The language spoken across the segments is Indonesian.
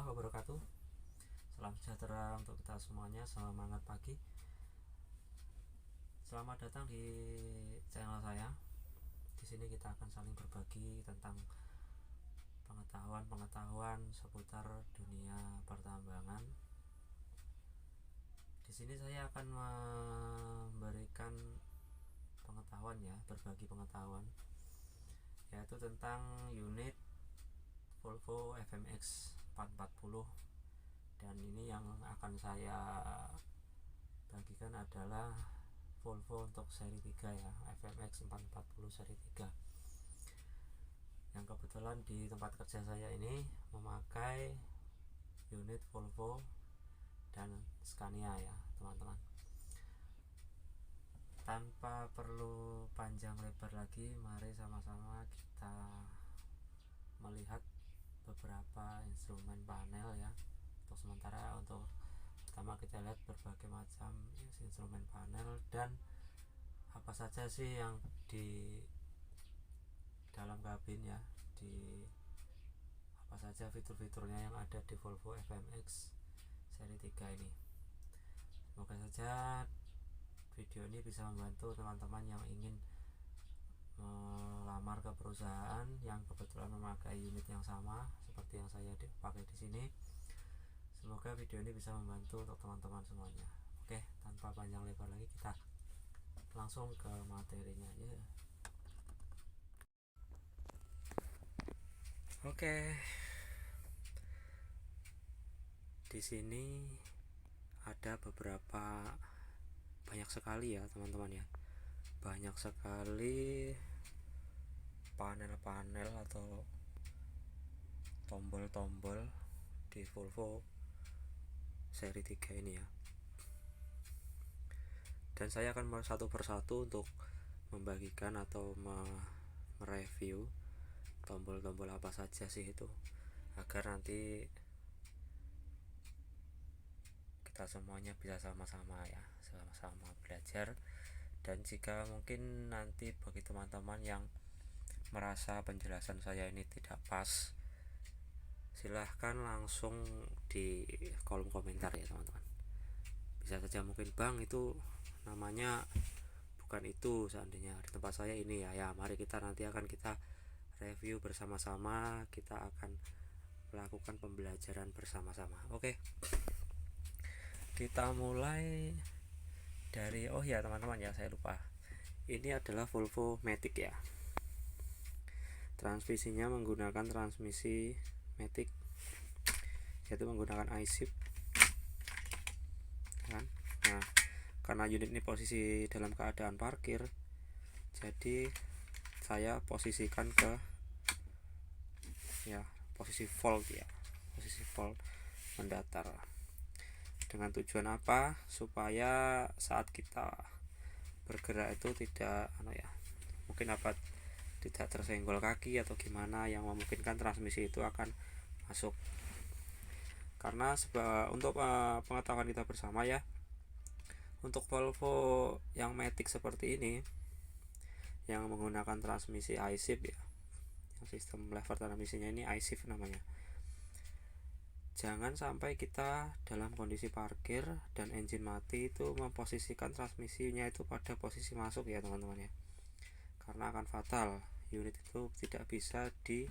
warahmatullahi wabarakatuh. Salam sejahtera untuk kita semuanya. Semangat pagi. Selamat datang di channel saya. Di sini kita akan saling berbagi tentang pengetahuan seputar dunia pertambangan. Di sini saya akan memberikan pengetahuan berbagi pengetahuan, yaitu tentang unit Volvo FMX 440. Dan ini yang akan saya bagikan adalah Volvo untuk seri 3 FMX 440 seri 3, yang kebetulan di tempat kerja saya ini memakai unit Volvo dan Scania teman-teman. Tanpa perlu panjang lebar lagi, mari sama-sama kita melihat beberapa instrumen panel Untuk sementara, untuk pertama kita lihat berbagai macam instrumen panel dan apa saja sih yang di dalam kabin di apa saja fitur-fiturnya yang ada di Volvo FMX seri 3 ini. Semoga saja video ini bisa membantu teman-teman yang ingin melamar ke perusahaan yang kebetulan memakai unit yang sama seperti yang saya pakai di sini. Semoga video ini bisa membantu untuk teman-teman semuanya. Oke, tanpa panjang lebar lagi, kita langsung ke materinya aja. Oke. Di sini ada banyak sekali teman-teman Banyak sekali panel-panel atau tombol-tombol di Volvo seri 3 ini Dan saya akan satu persatu untuk membagikan atau mereview tombol-tombol apa saja sih itu, agar nanti kita semuanya bisa sama-sama belajar. Dan jika mungkin nanti bagi teman-teman yang merasa penjelasan saya ini tidak pas, silahkan langsung di kolom komentar teman-teman. Bisa saja mungkin, bang, itu namanya bukan itu, seandainya di tempat saya ini mari kita nanti akan kita review bersama-sama, kita akan melakukan pembelajaran bersama-sama. Oke, kita mulai dari teman-teman saya lupa, ini adalah Volvo Matic transmisinya menggunakan transmisi Matic, yaitu menggunakan iShift kan. Nah, karena unit ini posisi dalam keadaan parkir, jadi saya posisikan ke posisi volt posisi volt mendatar. Dengan tujuan apa? Supaya saat kita bergerak itu tidak tidak tersenggol kaki atau gimana yang memungkinkan transmisi itu akan masuk. Karena untuk pengetahuan kita bersama untuk Volvo yang Matic seperti ini yang menggunakan transmisi iShift yang sistem lever transmisinya ini iShift namanya, jangan sampai kita dalam kondisi parkir dan engine mati itu memposisikan transmisinya itu pada posisi masuk teman-teman karena akan fatal, unit itu tidak bisa di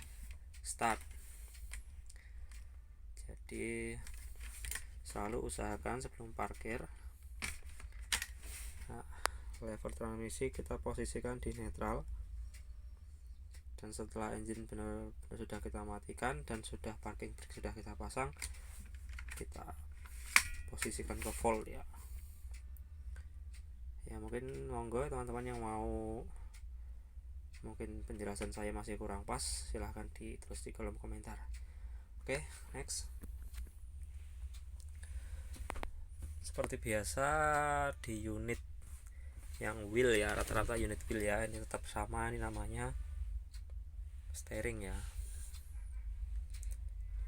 start. Jadi selalu usahakan sebelum parkir lever transmisi kita posisikan di netral, dan setelah engine benar-benar sudah kita matikan dan sudah parking brake sudah kita pasang, kita posisikan ke volt mungkin monggo teman-teman yang mau, mungkin penjelasan saya masih kurang pas, silahkan ditulis di kolom komentar. Oke, next. Seperti biasa di unit yang wheel rata-rata unit wheel ini tetap sama, ini namanya steering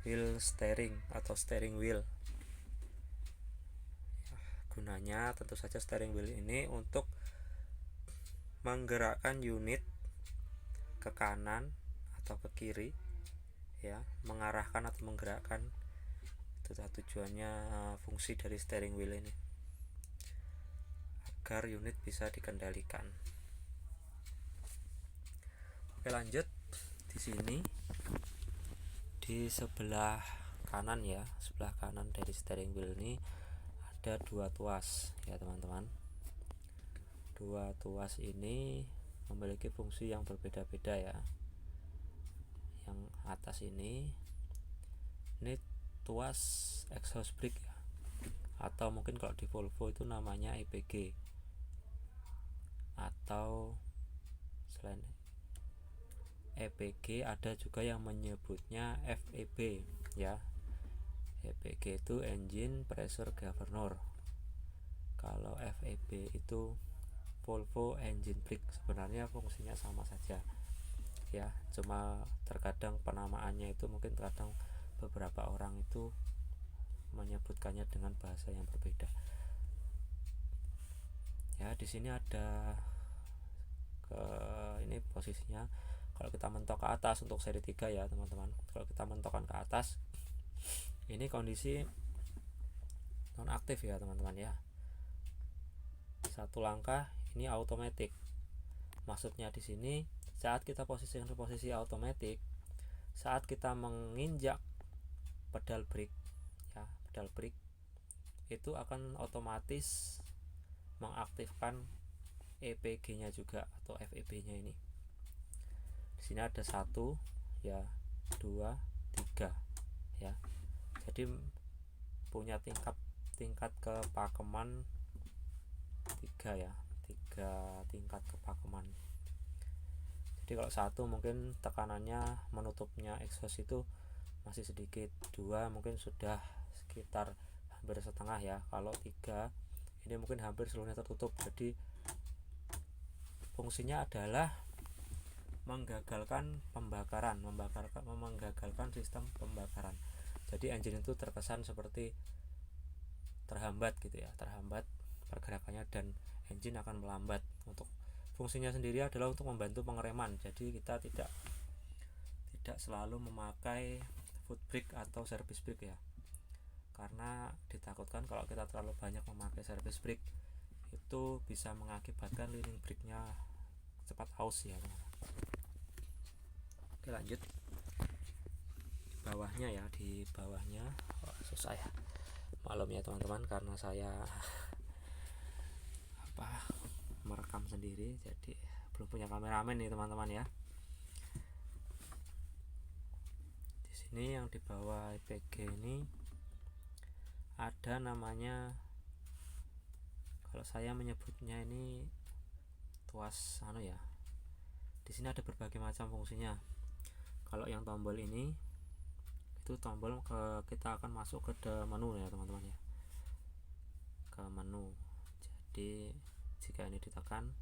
wheel steering atau steering wheel. Gunanya tentu saja steering wheel ini untuk menggerakkan unit ke kanan atau ke kiri mengarahkan atau menggerakkan tujuannya fungsi dari steering wheel ini agar unit bisa dikendalikan. Oke, lanjut. Di sini di sebelah kanan ya, sebelah kanan dari steering wheel ini ada dua tuas ya teman-teman. Dua tuas ini memiliki fungsi yang berbeda-beda ya. Yang atas ini tuas exhaust brake ya, atau mungkin kalau di Volvo itu namanya EPG, atau selain EPG ada juga yang menyebutnya FEB ya. EPG itu Engine Pressure Governor. Kalau FEB itu Volvo Engine Brake. Sebenarnya fungsinya sama saja ya, cuma terkadang penamaannya itu mungkin terkadang beberapa orang itu menyebutkannya dengan bahasa yang berbeda. Ya, di sini ada ini posisinya. Kalau kita mentok ke atas untuk seri 3 ya teman-teman, kalau kita mentokkan ke atas, ini kondisi non aktif ya teman-teman ya. Satu langkah ini automatic. Maksudnya di sini saat kita posisikan ke posisi automatic, saat kita menginjak pedal brake ya, pedal brake itu akan otomatis mengaktifkan EPG-nya juga atau FEB-nya ini. Di sini ada 1 ya, 2, 3 ya. Jadi punya tingkat kepakeman 3 ya, 3 tingkat kepakeman. Jadi kalau 1 mungkin tekanannya menutupnya exhaust itu masih sedikit, 2 mungkin sudah sekitar hampir setengah ya. Kalau 3 ini mungkin hampir seluruhnya tertutup. Jadi fungsinya adalah menggagalkan pembakaran, menggagalkan sistem pembakaran. Jadi engine itu terkesan seperti terhambat gitu ya, terhambat pergerakannya dan engine akan melambat. Untuk fungsinya sendiri adalah untuk membantu pengereman. Jadi kita tidak selalu memakai foot brake atau service brake ya, karena ditakutkan kalau kita terlalu banyak memakai service brake itu bisa mengakibatkan leading brake-nya cepat aus ya teman-teman. Oke, lanjut. Bawahnya ya, di bawahnya susah ya, maklum ya teman-teman, karena saya merekam sendiri, jadi belum punya kameramen nih teman-teman ya. Di sini yang di bawah EPG ini ada namanya, kalau saya menyebutnya ini tuas ya. Di sini ada berbagai macam fungsinya. Kalau yang tombol ini itu tombol kita akan masuk ke menu ya teman-teman ya, ke menu. Jadi jika ini ditekan,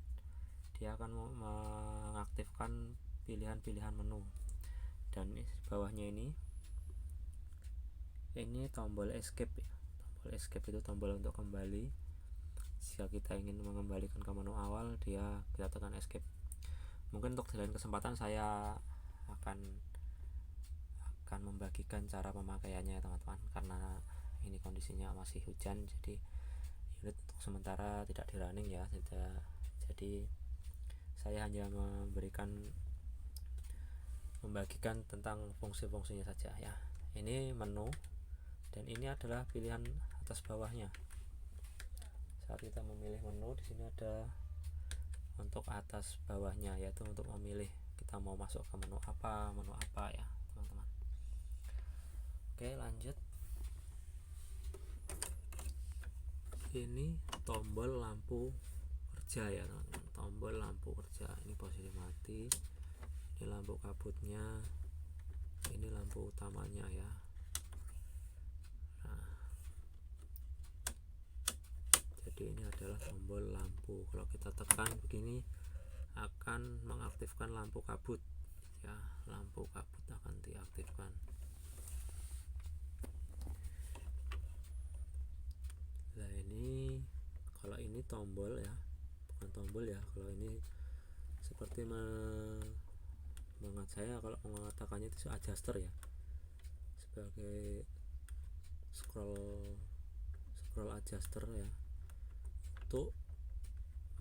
dia akan mengaktifkan pilihan-pilihan menu. Dan di bawahnya ini tombol escape ya. Tombol escape itu tombol untuk kembali. Jika kita ingin mengembalikan ke menu awal, kita tekan escape. Mungkin untuk di lain kesempatan saya akan membagikan cara pemakaiannya ya teman-teman, karena ini kondisinya masih hujan, jadi unit untuk sementara tidak di running ya. Jadi saya hanya membagikan tentang fungsi-fungsinya saja ya. Ini menu dan ini adalah pilihan atas bawahnya. Saat kita memilih menu, di sini ada untuk atas bawahnya, yaitu untuk memilih kita mau masuk ke menu apa ya teman-teman. Oke, lanjut. Ini tombol lampu kerja ya teman-teman, tombol lampu kerja. Ini posisi mati, ini lampu kabutnya, ini lampu utamanya ya. Nah, jadi ini adalah tombol lampu. Kalau kita tekan begini akan mengaktifkan lampu kabut ya, lampu kabut akan diaktifkan. Nah, ini kalau ini tombol ya, bukan tombol ya. Kalau ini seperti saya kalau mengatakannya itu adjuster ya, sebagai scroll adjuster ya, untuk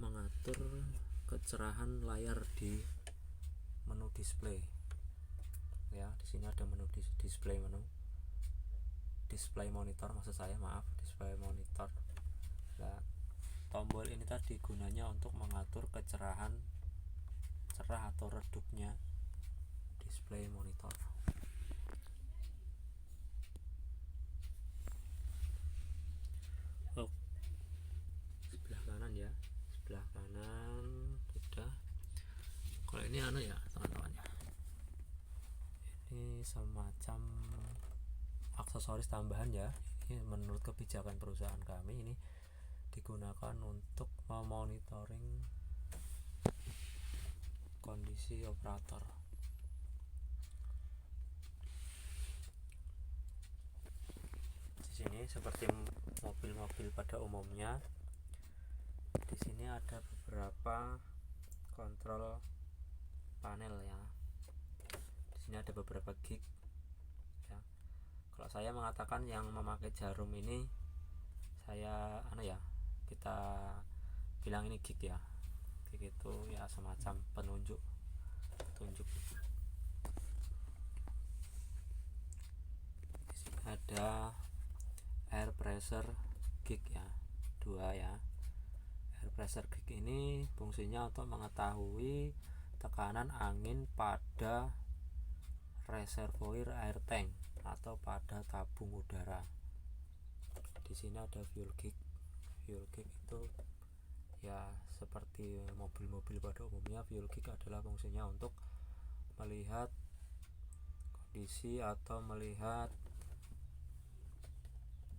mengatur kecerahan layar di menu display ya. Di sini ada menu display monitor, maksud saya, maaf, display monitor. Nah, tombol ini tadi gunanya untuk mengatur kecerahan cerah atau redupnya display monitor. Oh, sebelah kanan ya, sebelah kanan sudah. Kalau ini ya teman-teman ya, ini semacam aksesoris tambahan ya. Ini menurut kebijakan perusahaan kami, ini digunakan untuk memonitoring kondisi operator. Di sini seperti mobil-mobil pada umumnya, di sini ada beberapa kontrol panel ya. Di sini ada beberapa gig ya. Kalau saya mengatakan yang memakai jarum ini, saya kita bilang ini gig ya. Gig itu ya semacam penunjuk. Di sini ada air pressure gig ya, 2 ya. Air pressure gig ini fungsinya untuk mengetahui tekanan angin pada reservoir air tank atau pada tabung udara. Di sini ada fuel gig. Fuel gig itu ya seperti mobil-mobil pada umumnya. Fuel gig adalah fungsinya untuk melihat kondisi atau melihat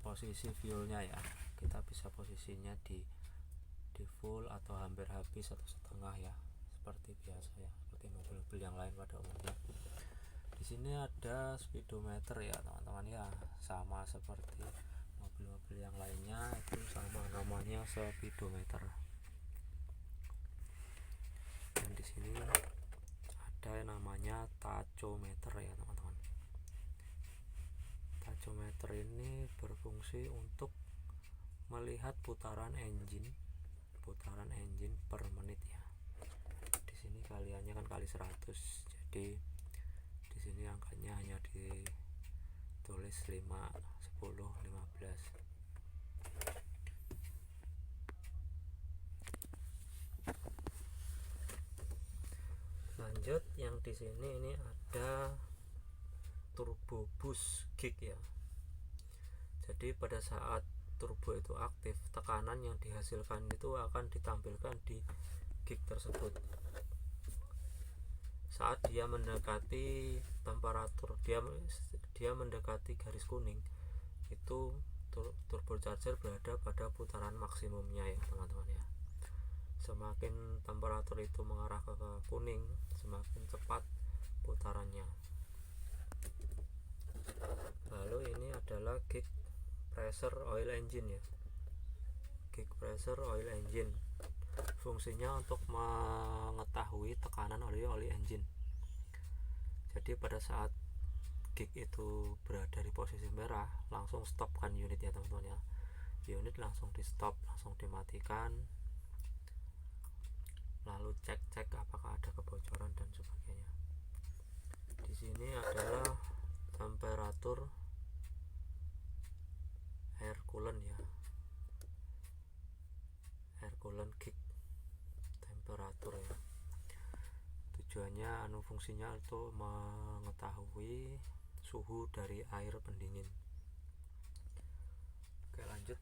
posisi fuelnya ya. Kita bisa posisinya di full atau hampir habis atau setengah ya, seperti biasa ya, seperti mobil-mobil yang lain pada umumnya. Di sini ada speedometer ya teman-teman ya, sama seperti mobil-mobil yang lainnya, itu sama, namanya speedometer. Dan di sini ada namanya tachometer ya teman-teman. Tachometer ini berfungsi untuk melihat putaran engine per menit ya. Di sini kaliannya kan kali 100, jadi di sini angkanya hanya ditulis 5, 10, 15. Lanjut, yang di sini ini ada turbo boost gig ya. Jadi pada saat turbo itu aktif, tekanan yang dihasilkan itu akan ditampilkan di gig tersebut. Saat dia mendekati temperatur, dia mendekati garis kuning, itu turbocharger berada pada putaran maksimumnya ya teman-teman ya. Semakin temperatur itu mengarah ke kuning, semakin cepat putarannya. Lalu ini adalah gig pressure oil engine ya. Gig pressure oil engine fungsinya untuk mengetahui tekanan oli engine. Jadi pada saat gig itu berada di posisi merah, langsung stop kan unit ya teman-teman ya. Unit langsung di stop, langsung dimatikan, lalu cek apakah ada kebocoran dan sebagainya. Di sini adalah temperatur air coolant ya, air coolant gig temperatur ya. Tujuannya fungsinya itu mengetahui suhu dari air pendingin. Oke, lanjut.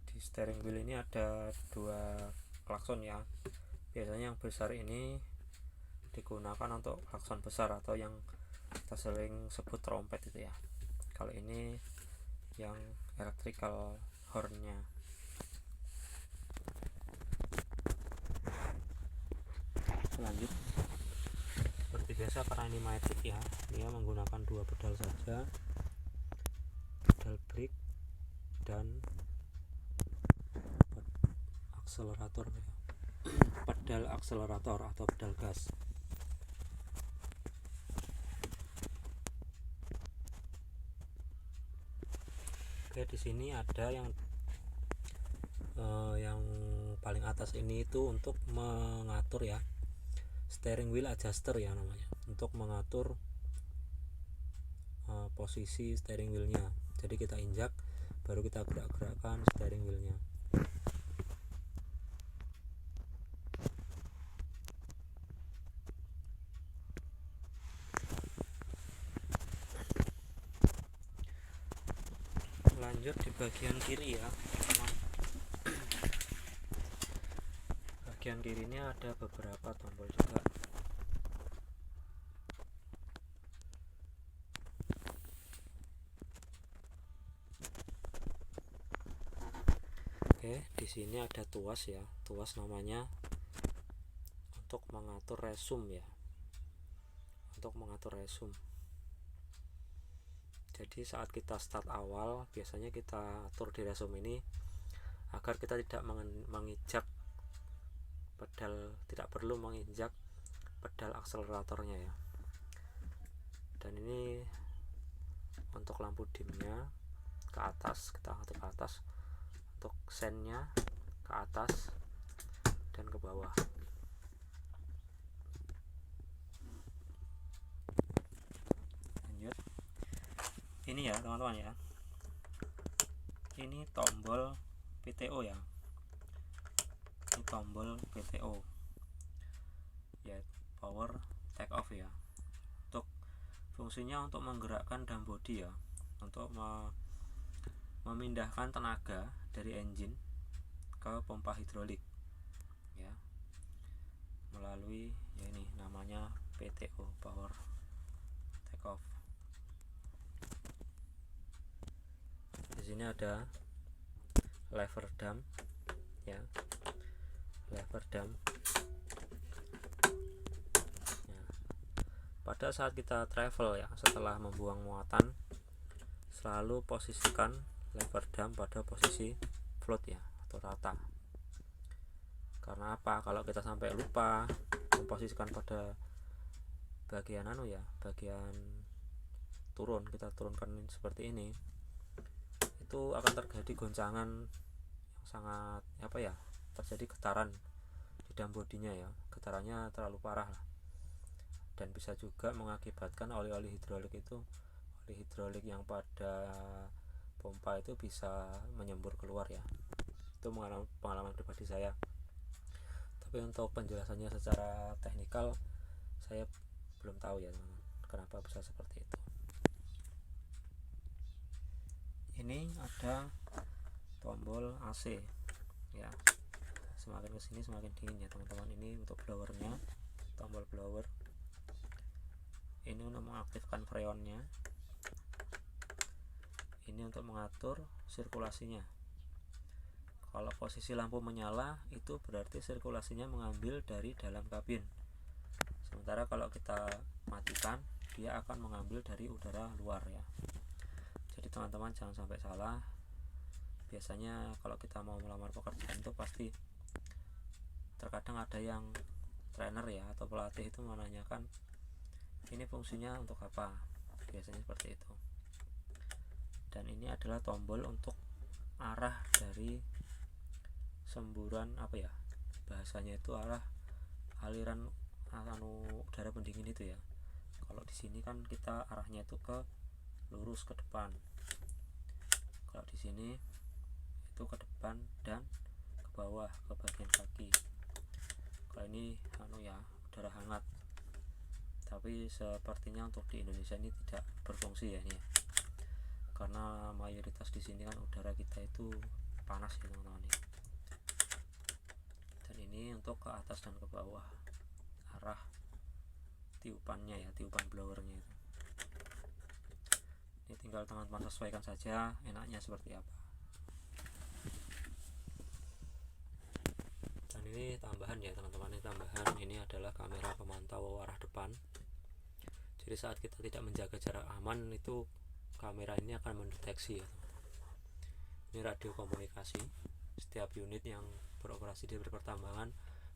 Di steering wheel ini ada 2 klakson ya. Biasanya yang besar ini digunakan untuk klakson besar atau yang kita sering sebut trompet itu ya. Kalau ini yang electrical horn-nya. Lanjut, seperti biasa karena ini matic ya, dia menggunakan 2 pedal saja, pedal brake dan akselerator ya. Pedal akselerator atau pedal gas. Oke, di sini ada yang paling atas ini itu untuk mengatur ya, steering wheel adjuster ya namanya, untuk mengatur posisi steering wheelnya. Jadi kita injak baru kita gerak-gerakkan steering wheelnya. Lanjut di bagian kiri ya. Bagian kiri ini ada beberapa tombol juga. Oke, di sini ada tuas ya. Tuas namanya untuk mengatur resume ya. Untuk mengatur resume. Jadi saat kita start awal, biasanya kita atur di resume ini agar kita tidak menginjak pedal, tidak perlu menginjak pedal akseleratornya ya. Dan ini untuk lampu dimnya ke atas, kita atur ke atas, untuk sennya ke atas dan ke bawah. Lanjut, ini ya teman-teman ya, ini tombol PTO ya, ini tombol PTO ya, power take off ya. Untuk fungsinya untuk menggerakkan dam body ya, untuk memindahkan tenaga dari engine ke pompa hidrolik ya, melalui ya ini namanya PTO, power take off. Di sini ada lever dam ya, lever dam. Pada saat kita travel ya, setelah membuang muatan, selalu posisikan lever dam pada posisi float ya, atau rata. Karena apa? Kalau kita sampai lupa memposisikan pada bagian bagian turun, kita turunkan seperti ini, itu akan terjadi goncangan yang sangat terjadi getaran di dam bodinya ya, getarannya terlalu parah lah. Dan bisa juga mengakibatkan oli-oli hidrolik yang pada pompa itu bisa menyembur keluar ya. Itu pengalaman pribadi saya. Tapi untuk penjelasannya secara teknikal saya belum tahu ya teman-teman, kenapa bisa seperti itu. Ini ada tombol AC ya. Semakin kesini semakin dingin ya teman-teman. Ini untuk blowernya, tombol blower. Ini untuk mengaktifkan freonnya. Ini untuk mengatur sirkulasinya. Kalau posisi lampu menyala, itu berarti sirkulasinya mengambil dari dalam kabin. Sementara kalau kita matikan, dia akan mengambil dari udara luar ya. Jadi teman-teman jangan sampai salah. Biasanya kalau kita mau melamar pekerjaan itu pasti terkadang ada yang trainer ya atau pelatih itu menanyakan, ini fungsinya untuk apa, biasanya seperti itu. Dan ini adalah tombol untuk arah dari semburan bahasanya itu arah aliran udara pendingin itu ya. Kalau di sini kan kita arahnya itu ke lurus ke depan, kalau di sini itu ke depan dan ke bawah ke bagian kaki. Kalau ini udara hangat, tapi sepertinya untuk di Indonesia ini tidak berfungsi ya ini ya. Karena mayoritas di sini kan udara kita itu panas ya teman-teman ya. Dan ini untuk ke atas dan ke bawah arah tiupannya ya, tiupan blowernya itu. Ini tinggal teman-teman sesuaikan saja enaknya seperti apa. Dan ini tambahan ya teman-teman, ini tambahan. Ini adalah kamera pemantau arah depan. Jadi saat kita tidak menjaga jarak aman, itu kamera ini akan mendeteksi ya. Ini radio komunikasi. Setiap unit yang beroperasi di pertambangan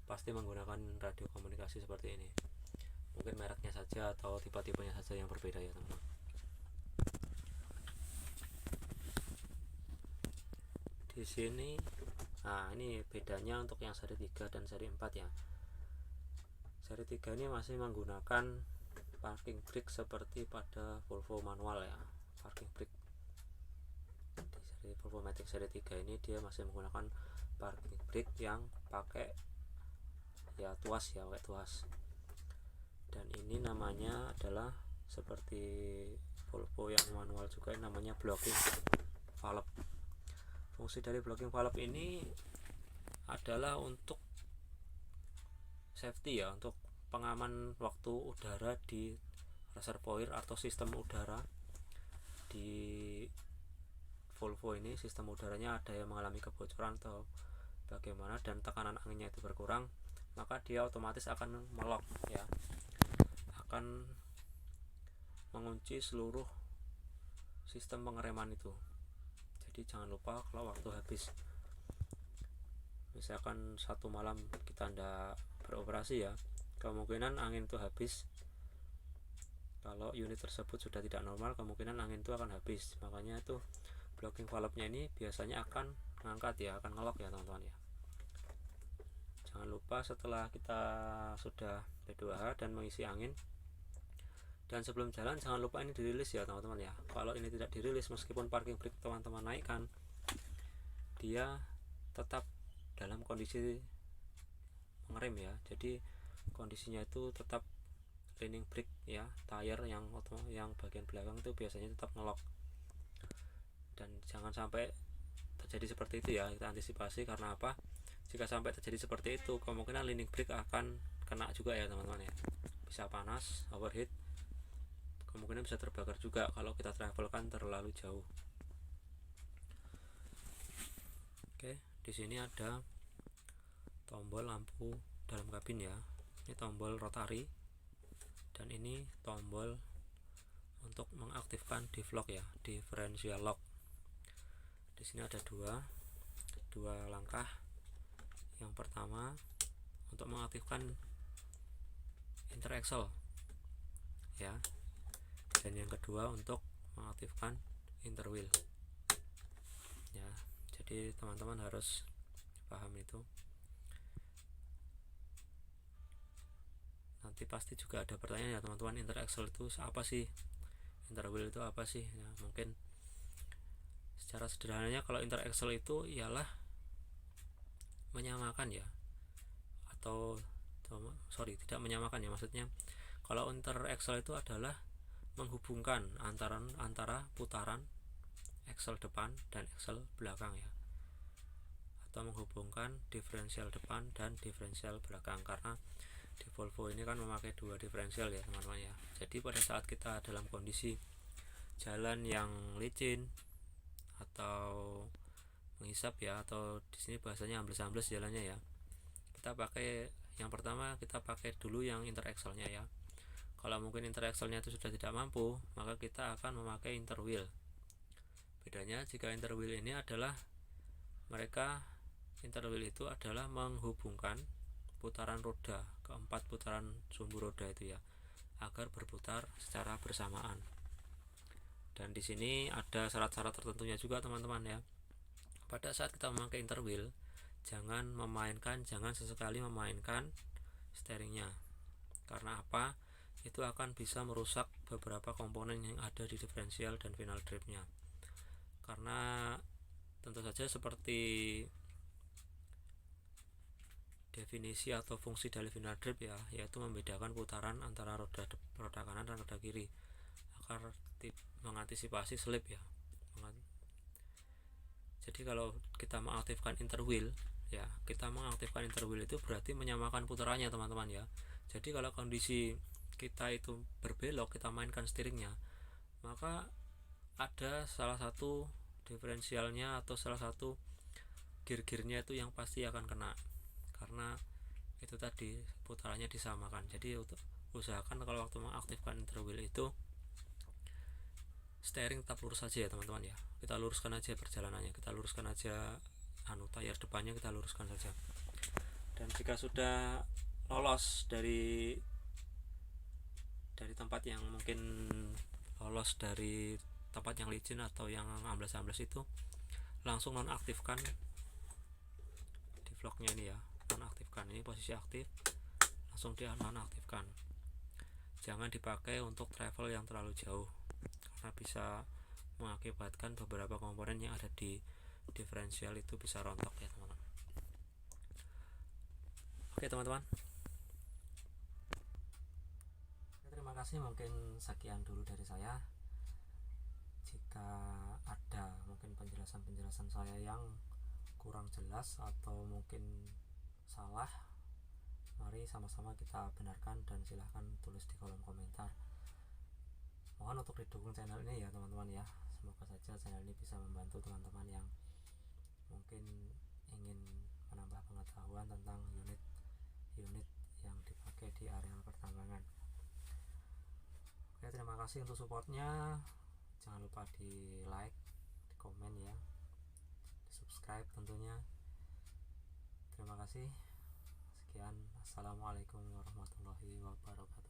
pasti menggunakan radio komunikasi seperti ini. Mungkin mereknya saja atau tipe-tipenya saja yang berbeda ya teman-teman. sini. Nah, ini bedanya untuk yang seri 3 dan seri 4 ya. Seri 3 ini masih menggunakan parking brake seperti pada Volvo manual ya. Parking brake di seri Volvomatic seri 3 ini dia masih menggunakan parking brake yang pakai ya tuas ya, pakai tuas. Dan ini namanya adalah seperti Volvo yang manual juga, namanya blocking valve. Fungsi dari blocking valve ini adalah untuk safety ya, untuk pengaman waktu udara di reservoir atau sistem udara di Volvo ini. Sistem udaranya ada yang mengalami kebocoran atau bagaimana dan tekanan anginnya itu berkurang, maka dia otomatis akan melock ya, akan mengunci seluruh sistem pengereman itu. Jadi jangan lupa kalau waktu habis, misalkan satu malam kita tidak beroperasi ya, kemungkinan angin itu habis. Kalau unit tersebut sudah tidak normal, kemungkinan angin itu akan habis. Makanya itu blocking valve-nya ini biasanya akan mengangkat ya, akan ngelok ya teman-teman ya. Jangan lupa setelah kita sudah P2H dan mengisi angin, dan sebelum jalan jangan lupa ini dirilis ya teman-teman ya. Kalau ini tidak dirilis, meskipun parking brake teman-teman naikkan, dia tetap dalam kondisi mengerem ya. Jadi kondisinya itu tetap running brake ya, tire yang bagian belakang itu biasanya tetap ngelok. Dan jangan sampai terjadi seperti itu ya, kita antisipasi. Karena apa? Jika sampai terjadi seperti itu, kemungkinan running brake akan kena juga ya teman-teman ya. Bisa panas, overheat, kemungkinan bisa terbakar juga kalau kita travelkan terlalu jauh. Oke, di sini ada tombol lampu dalam kabin ya. Ini tombol rotary dan ini tombol untuk mengaktifkan diff-lock ya, differential lock. Di sini ada dua langkah. Yang pertama untuk mengaktifkan interaxle ya, dan yang kedua untuk mengaktifkan interwheel ya. Jadi teman-teman harus paham itu. Nanti pasti juga ada pertanyaan ya teman-teman, interaxle itu apa sih, interwheel itu apa sih ya. Mungkin secara sederhananya kalau interaxle itu ialah menyamakan ya, atau tidak menyamakan ya, maksudnya kalau interaxle itu adalah menghubungkan antara putaran axle depan dan axle belakang ya, atau menghubungkan diferensial depan dan diferensial belakang. Karena di Volvo ini kan memakai dua diferensial ya teman-teman ya. Jadi pada saat kita dalam kondisi jalan yang licin atau menghisap ya, atau di sini bahasanya ambles-ambles jalannya ya, kita pakai yang pertama, kita pakai dulu yang interaxle-nya ya. Kalau mungkin interaxle-nya itu sudah tidak mampu, maka kita akan memakai interwheel. Bedanya jika interwheel ini adalah interwheel itu adalah menghubungkan putaran roda, keempat putaran sumbu roda itu ya, agar berputar secara bersamaan. Dan di sini ada syarat-syarat tertentunya juga teman-teman ya. Pada saat kita memakai interwheel, jangan sesekali memainkan steeringnya. Karena apa? Itu akan bisa merusak beberapa komponen yang ada di diferensial dan final drive-nya. Karena tentu saja seperti definisi atau fungsi dari final drive ya, yaitu membedakan putaran antara roda kanan dan roda kiri agar mengantisipasi slip ya. Jadi kalau kita mengaktifkan interwheel ya, itu berarti menyamakan putarannya teman-teman ya. Jadi kalau kondisi kita itu berbelok, kita mainkan steeringnya, maka ada salah satu diferensialnya atau salah satu gear-gearnya itu yang pasti akan kena, karena itu tadi putarannya disamakan. Jadi usahakan kalau waktu mengaktifkan interwheel itu steering tetap lurus saja ya teman-teman ya. Kita luruskan aja perjalanannya, kita luruskan aja tayar depannya, kita luruskan saja. Dan jika sudah lolos dari tempat yang mungkin lolos dari tempat yang licin atau yang ambles-ambles itu, langsung nonaktifkan di vlognya ini ya, nonaktifkan. Ini posisi aktif, langsung dia nonaktifkan. Jangan dipakai untuk travel yang terlalu jauh karena bisa mengakibatkan beberapa komponen yang ada di diferensial itu bisa rontok ya teman-teman. Oke teman-teman, terima kasih, mungkin sekian dulu dari saya. Jika ada mungkin penjelasan saya yang kurang jelas atau mungkin salah, mari sama-sama kita benarkan dan silahkan tulis di kolom komentar. Mohon untuk didukung channel ini ya teman-teman ya. Semoga saja channel ini bisa membantu teman-teman yang mungkin ingin menambah pengetahuan tentang unit yang dipakai di areal pertambangan. Oke, terima kasih untuk supportnya. Jangan lupa di like, di komen ya, di subscribe tentunya. Terima kasih. Sekian, assalamualaikum warahmatullahi wabarakatuh.